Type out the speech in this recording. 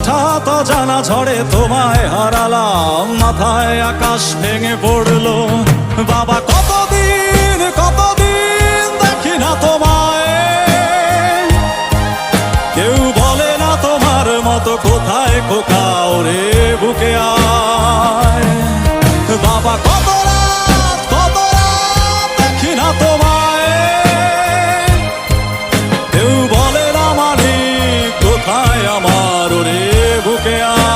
হঠাৎ অজানা ঝড়ে তোমায় হারালাম, মাথায় আকাশ ভেঙে পড়লো। বাবা কতদিন কতদিন দেখি না তোমায়, কেউ বলে না তোমার মতো কোথায় খোকা ওরে বুকে আয়। বাবা কত রাত দেখি না তোমায়, কেউ বলে না মালিক কোথায় আমার ওরে বুকে আয়।